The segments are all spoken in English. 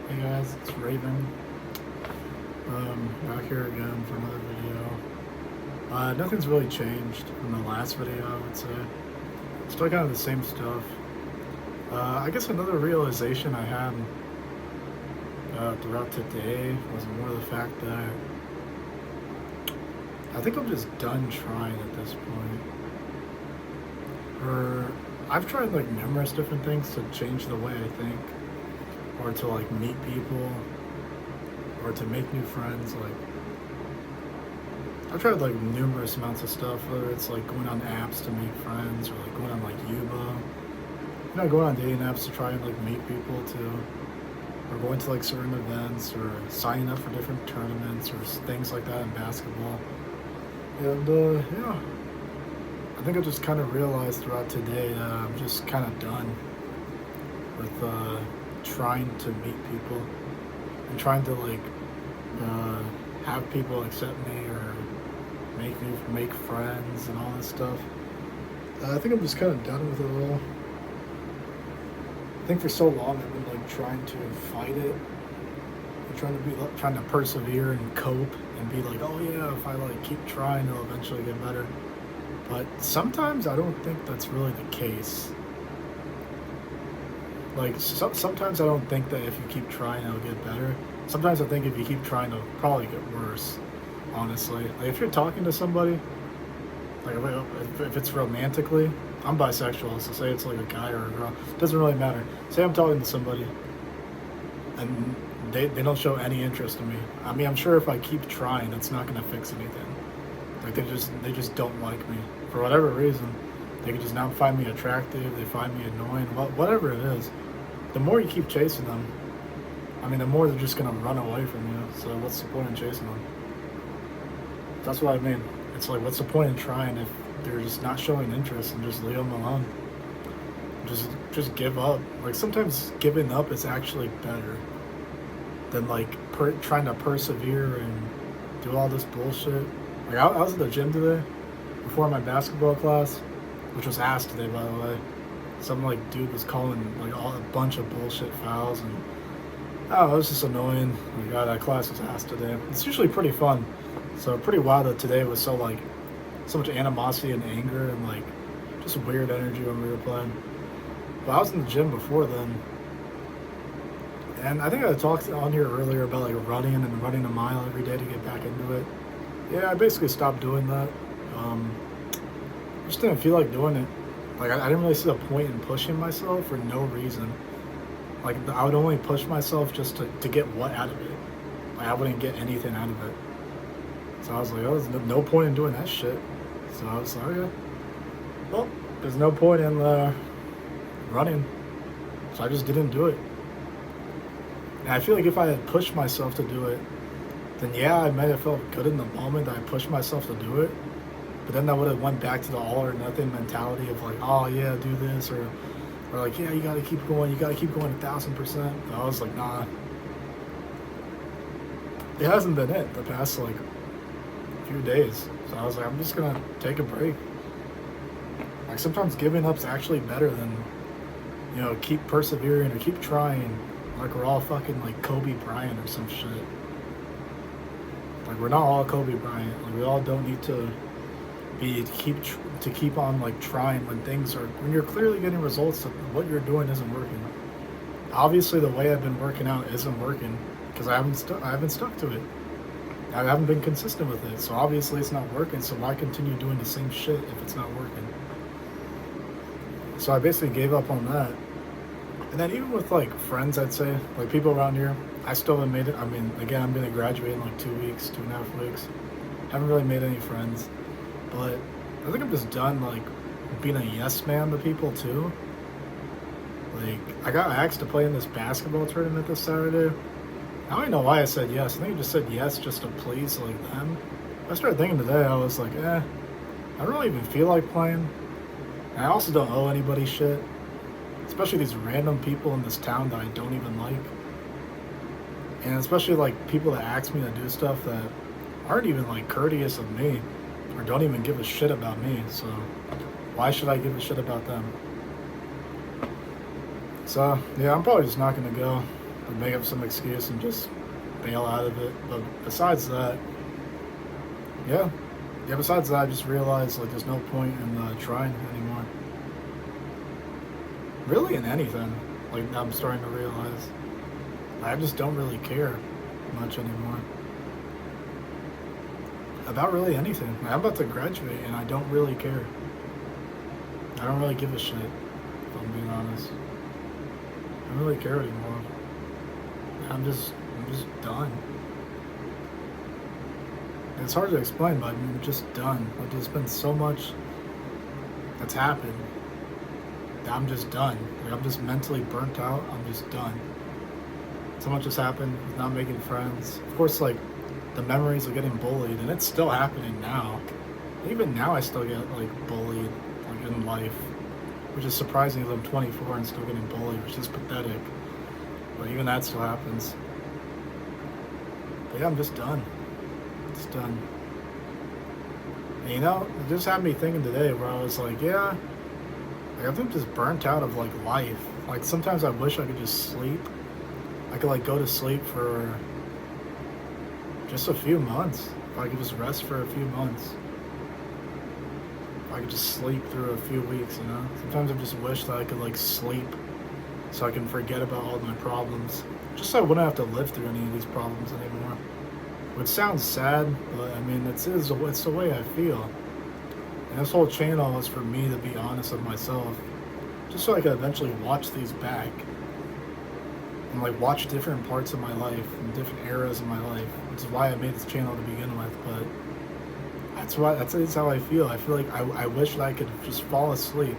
Hey guys, it's Raven. Out here again for another video. Nothing's really changed from the last video, I would say. Still kind of the same stuff. I guess another realization I had throughout today was more the fact that I think I'm just done trying at this point. Or I've tried like numerous different things to change the way I think, or to like meet people, or to make new friends. Like I've tried like numerous amounts of stuff, whether it's like going on apps to make friends, or like going on like Yuba, going on dating apps to try and like meet people too, or going to like certain events, or signing up for different tournaments or things like that in basketball. And yeah, I think I just kind of realized throughout today that I'm just kind of done with trying to meet people and trying to like have people accept me or make friends and all this stuff. I think I'm just kind of done with it all. I think for so long I've been like trying to fight it, and trying to persevere and cope and be like, oh yeah, if I like keep trying, it'll eventually get better. But sometimes I don't think that's really the case. Like sometimes I don't think that if you keep trying, it'll get better. Sometimes I think if you keep trying, it'll probably get worse. Honestly, like if you're talking to somebody, like if it's romantically, I'm bisexual, so say it's like a guy or a girl, doesn't really matter. Say I'm talking to somebody, and they don't show any interest in me. I mean, I'm sure if I keep trying, it's not gonna fix anything. Like they just don't like me for whatever reason. They can just not find me attractive. They find me annoying. Whatever it is, the more you keep chasing them, I mean, the more they're just gonna run away from you. So what's the point in chasing them? That's what I mean. It's like, what's the point in trying if they're just not showing interest, and just leave them alone? Just give up. Like sometimes giving up is actually better than like trying to persevere and do all this bullshit. Like I was at the gym today before my basketball class, which was ass today, by the way. Some like dude was calling like a bunch of bullshit fouls, and oh, it was just annoying. My God, that class was ass today. It's usually pretty fun, so pretty wild that today was so like so much animosity and anger and like just weird energy when we were playing. But I was in the gym before then, and I think I talked on here earlier about like running and running a mile every day to get back into it. Yeah, I basically stopped doing that. I just didn't feel like doing it. Like I didn't really see the point in pushing myself for no reason. Like I would only push myself just to get what out of it. Like I wouldn't get anything out of it. So I was like, oh, there's no point in doing that shit. So I was like, okay, well, there's no point in running. So I just didn't do it. And I feel like if I had pushed myself to do it, then yeah, I might have felt good in the moment that I pushed myself to do it. But then that would have went back to the all or nothing mentality of like, oh yeah, do this, or like, yeah, you gotta keep going 1,000%. I was like, nah. It hasn't been it the past like few days. So I was like, I'm just gonna take a break. Like sometimes giving up's actually better than, keep persevering or keep trying. Like we're all fucking like Kobe Bryant or some shit. Like we're not all Kobe Bryant. Like we all don't need to keep on like trying when you're clearly getting results that what you're doing isn't working. Obviously the way I've been working out isn't working because I haven't stuck to it. I haven't been consistent with it, so obviously it's not working, so why continue doing the same shit if it's not working? So I basically gave up on that. And then even with like friends, I'd say, like people around here, I still haven't made it. I mean, again, I'm gonna graduate in like 2 weeks, 2.5 weeks. Haven't really made any friends. But I think I'm just done like being a yes man to people too. Like I got asked to play in this basketball tournament this Saturday. I don't even know why I said yes. I think I just said yes just to please like them. I started thinking today, I was like, I don't really even feel like playing. And I also don't owe anybody shit. Especially these random people in this town that I don't even like. And especially like people that ask me to do stuff that aren't even like courteous of me or don't even give a shit about me. So why should I give a shit about them? So yeah, I'm probably just not gonna go. or make up some excuse and just bail out of it. But besides that, yeah. Yeah, besides that, I just realized like there's no point in trying anymore. Really in anything. Like I'm starting to realize. I just don't really care much anymore. About really anything. I'm about to graduate and I don't really care. I don't really give a shit, if I'm being honest. I don't really care anymore. I'm just done. It's hard to explain, but I'm just done. Like, there's been so much that's happened that I'm just done. Like, I'm just mentally burnt out. I'm just done. So much has happened with not making friends. Of course, like, the memories of getting bullied, and it's still happening now. Even now, I still get, like, bullied, like, in life, which is surprising because I'm 24 and still getting bullied, which is pathetic. But even that still happens. But yeah, I'm just done. It's done. And you know, it just had me thinking today where I was like, yeah, like, I think I'm just burnt out of like life. Like sometimes I wish I could just sleep. I could like go to sleep for just a few months. If I could just rest for a few months. If I could just sleep through a few weeks, you know? Sometimes I just wish that I could like sleep so I can forget about all my problems. Just so I wouldn't have to live through any of these problems anymore. Which sounds sad, but I mean, it's the way I feel. And this whole channel is for me to be honest with myself. Just so I can eventually watch these back. And like watch different parts of my life and different eras of my life. Which is why I made this channel to begin with, but that's how I feel. I feel like I wish that I could just fall asleep.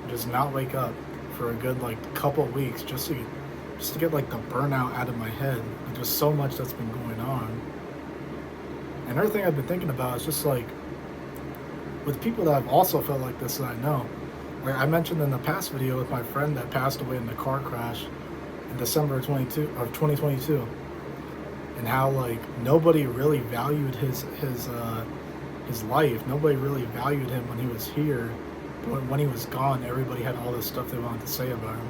Just not wake up for a good like couple weeks just to get like the burnout out of my head. Like, there's so much that's been going on. And another thing I've been thinking about is just like with people that have also felt like this that I know. Like I mentioned in the past video with my friend that passed away in the car crash in December of 2022, and how like nobody really valued his life. Nobody really valued him when he was here. But when he was gone, everybody had all this stuff they wanted to say about him.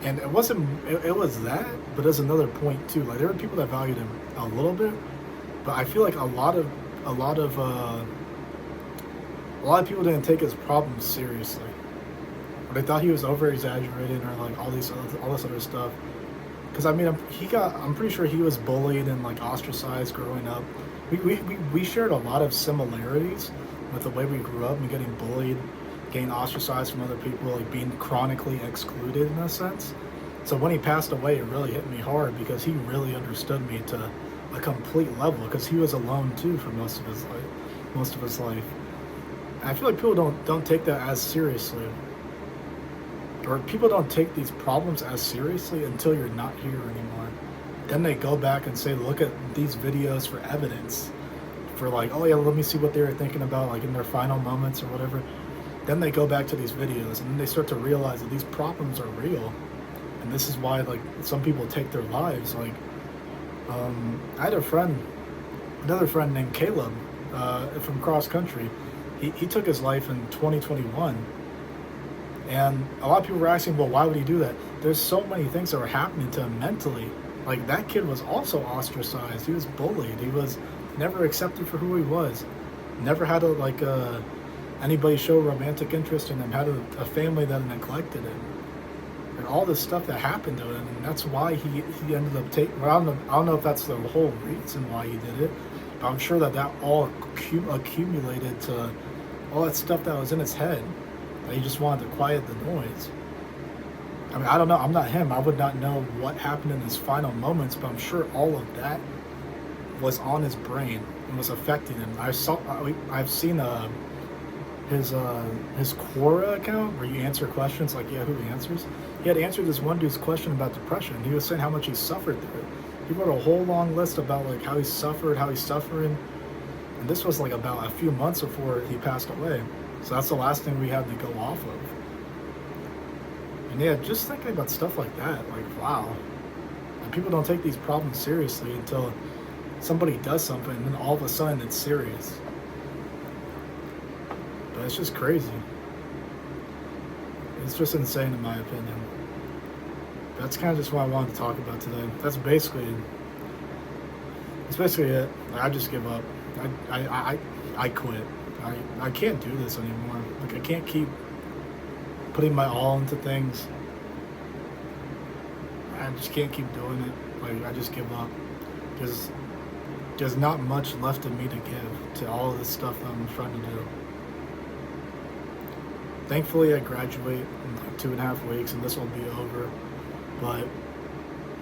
And it was that, but there's another point too. Like there were people that valued him a little bit, but I feel like a lot of people didn't take his problems seriously. Or they thought he was over exaggerating or like all this other stuff. Because I mean, I'm pretty sure he was bullied and like ostracized growing up. We shared a lot of similarities with the way we grew up and getting bullied, getting ostracized from other people, like being chronically excluded in a sense. So when he passed away, it really hit me hard because he really understood me to a complete level because he was alone too for most of his life. And I feel like people don't take that as seriously, or people don't take these problems as seriously until you're not here anymore. Then they go back and say, look at these videos for evidence, for like, oh yeah, let me see what they were thinking about like in their final moments or whatever. Then they go back to these videos and then they start to realize that these problems are real. And this is why like some people take their lives. Like I had another friend named Caleb from cross country. He took his life in 2021. And a lot of people were asking, well, why would he do that? There's so many things that were happening to him mentally. Like that kid was also ostracized. He was bullied. He was never accepted for who he was. Never had anybody show romantic interest in him. Had a family that neglected him. And all this stuff that happened to him. And that's why he ended up taking. Well, I don't know if that's the whole reason why he did it. But I'm sure that all accumulated to all that stuff that was in his head. That he just wanted to quiet the noise. I mean, I don't know. I'm not him. I would not know what happened in his final moments, but I'm sure all of that was on his brain and was affecting him. I've seen his Quora account where you answer questions like Yahoo Answers. He had answered this one dude's question about depression. He was saying how much he suffered through it. He wrote a whole long list about like how he's suffering, and this was like about a few months before he passed away. So that's the last thing we had to go off of. And yeah, just thinking about stuff like that, like wow. And people don't take these problems seriously until somebody does something and then all of a sudden it's serious. But it's just crazy. It's just insane in my opinion. that's kind of just what I wanted to talk about today. That's basically it. Like, I just give up. I quit. I can't do this anymore. Like, I can't keep putting my all into things. I just can't keep doing it. Like, I just give up. Because there's not much left of me to give to all of this stuff that I'm trying to do. Thankfully, I graduate in like 2.5 weeks, and this will be over. But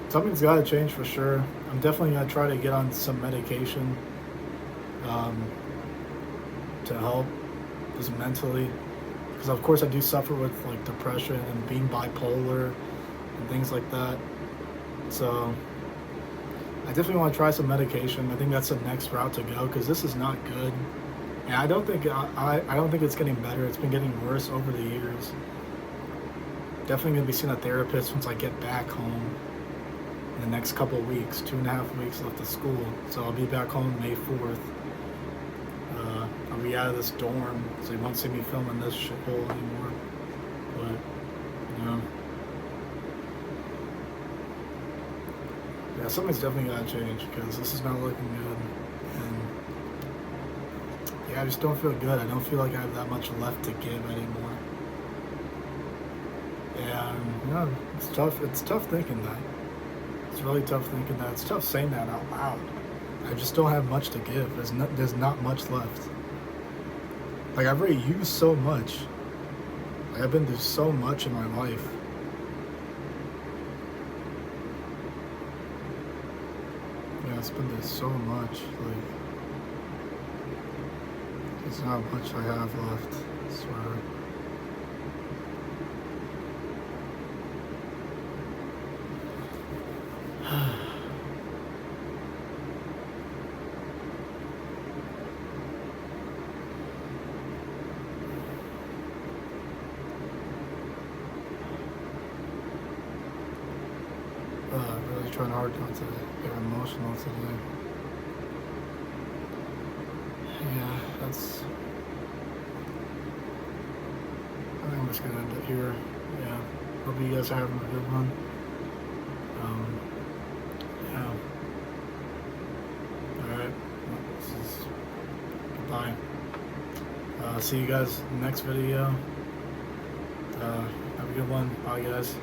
something's got to change for sure. I'm definitely going to try to get on some medication to help just mentally. Because, of course, I do suffer with like depression and being bipolar and things like that. So I definitely want to try some medication. I think that's the next route to go because this is not good. And I don't think it's getting better. It's been getting worse over the years. Definitely gonna be seeing a therapist once I get back home in the next couple of weeks. 2.5 weeks left of school, so I'll be back home May 4th. I'll be out of this dorm, so you won't see me filming this shithole anymore. But yeah, something's definitely gotta change because this is not looking good. And yeah, I just don't feel good. I don't feel like I have that much left to give anymore. And it's tough. It's tough thinking that. It's really tough thinking that. It's tough saying that out loud. I just don't have much to give. There's not much left. Like, I've already used so much. Like, I've been through so much in my life. Yeah, it's been through so much. Like, there's not much I have left. I swear. Really trying hard not to get emotional today. Yeah, I think I'm just gonna end it here. Yeah, hope you guys are having a good one. Yeah. All right. Goodbye. See you guys in the next video. Have a good one. Bye, guys.